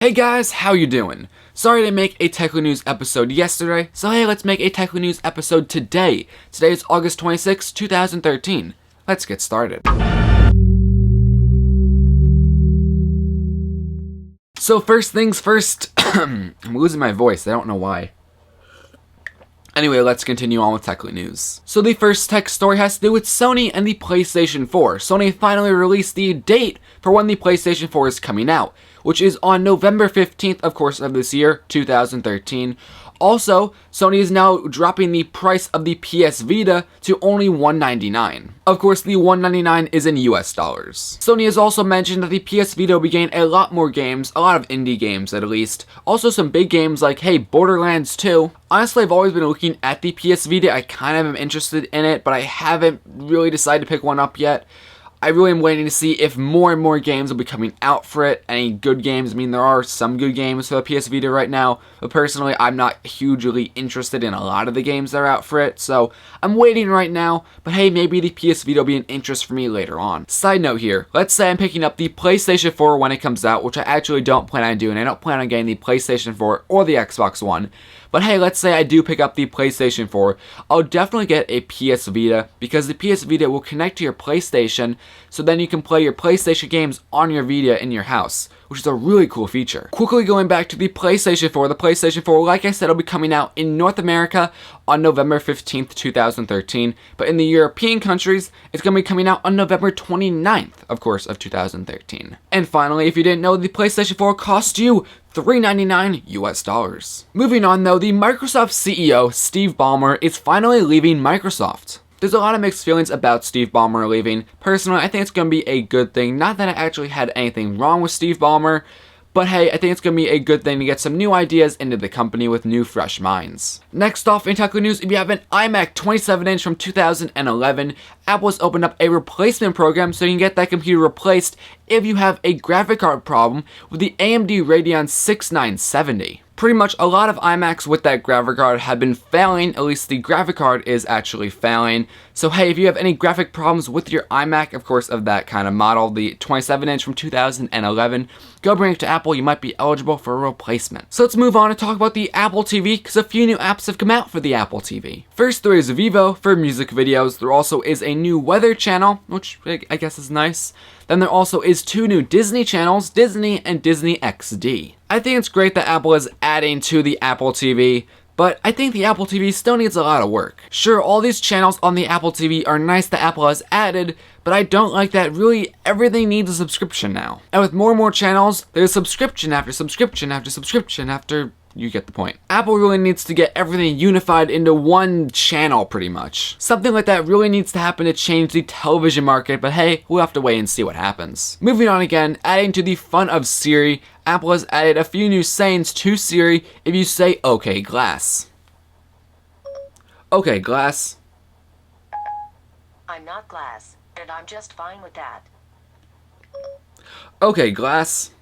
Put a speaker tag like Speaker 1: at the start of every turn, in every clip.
Speaker 1: Hey guys, how you doing? Sorry I didn't make a Techly News episode yesterday, so hey, let's make a Techly News episode today. Today is August 26, 2013. Let's get started. So first things first, I'm losing my voice, I don't know why. Anyway, let's continue on with Techly News. So the first tech story has to do with Sony and the PlayStation 4. Sony finally released the date for when the PlayStation 4 is coming out, which is on November 15th, of course, of this year, 2013. Also, Sony is now dropping the price of the PS Vita to only $199. Of course, the $199 is in US dollars. Sony has also mentioned that the PS Vita will be getting a lot more games, a lot of indie games at least. Also some big games like, hey, Borderlands 2. Honestly, I've always been looking at the PS Vita. I kind of am interested in it, but I haven't really decided to pick one up yet. I really am waiting to see if more and more games will be coming out for it. Any good games. I mean, there are some good games for the PS Vita right now, but personally, I'm not hugely interested in a lot of the games that are out for it, so I'm waiting right now, but hey, maybe the PS Vita will be an interest for me later on. Side note here, let's say I'm picking up the PlayStation 4 when it comes out, which I actually don't plan on doing. I don't plan on getting the PlayStation 4 or the Xbox One. But hey, let's say I do pick up the PlayStation 4, I'll definitely get a PS Vita, because the PS Vita will connect to your PlayStation, so then you can play your PlayStation games on your Vita in your house, which is a really cool feature. Quickly going back to the PlayStation 4, like I said, will be coming out in North America on November 15th, 2013, but in the European countries, it's going to be coming out on November 29th, of course, of 2013. And finally, if you didn't know, the PlayStation 4 cost you $399 US dollars. Moving on though, the Microsoft CEO, Steve Ballmer, is finally leaving Microsoft. There's a lot of mixed feelings about Steve Ballmer leaving. Personally, I think it's going to be a good thing. Not that I actually had anything wrong with Steve Ballmer, but hey, I think it's going to be a good thing to get some new ideas into the company with new, fresh minds. Next off in Techly News, if you have an iMac 27-inch from 2011, Apple has opened up a replacement program so you can get that computer replaced if you have a graphic card problem with the AMD Radeon 6970. Pretty much a lot of iMacs with that graphic card have been failing, at least the graphic card is actually failing. So hey, if you have any graphic problems with your iMac, of course of that kind of model, the 27-inch from 2011, go bring it to Apple, you might be eligible for a replacement. So let's move on and talk about the Apple TV, because a few new apps have come out for the Apple TV. First, there is Vivo for music videos. There also is a new weather channel, which I guess is nice. Then there also is two new Disney channels, Disney and Disney XD. I think it's great that Apple is adding to the Apple TV, but I think the Apple TV still needs a lot of work. Sure, all these channels on the Apple TV are nice that Apple has added, but I don't like that really everything needs a subscription now. And with more and more channels, there's subscription after subscription after subscription after... You get the point. Apple really needs to get everything unified into one channel pretty much. Something like that really needs to happen to change the television market, but hey, we'll have to wait and see what happens. Moving on again, adding to the fun of Siri, Apple has added a few new sayings to Siri if you say, "Okay, glass." Okay, glass.
Speaker 2: I'm not glass, and I'm just fine with that.
Speaker 1: Okay, glass.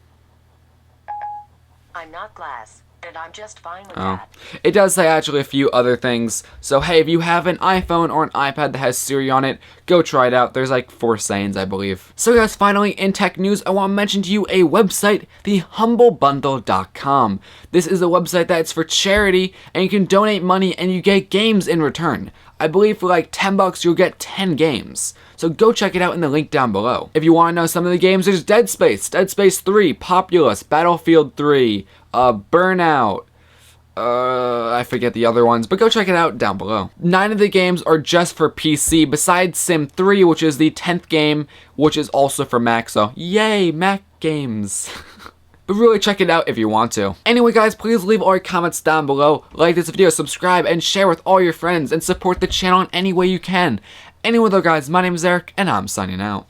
Speaker 2: I'm not glass, and I'm just fine with that.
Speaker 1: It does say actually a few other things, so hey, if you have an iPhone or an iPad that has Siri on it, go try it out. There's like 4 sayings, I believe. So guys, finally in tech news, I want to mention to you a website, thehumblebundle.com. This is a website that's for charity, and you can donate money and you get games in return. I believe for like $10 you'll get 10 games. So go check it out in the link down below. If you want to know some of the games, there's Dead Space 3, Populous, Battlefield 3, Burnout, I forget the other ones, but go check it out down below. 9 of the games are just for PC, besides Sim 3, which is the 10th game, which is also for Mac, so yay, Mac games. But really check it out if you want to. Anyway guys, please leave all your comments down below, like this video, subscribe, and share with all your friends, and support the channel in any way you can. Anyway though guys, my name is Eric, and I'm signing out.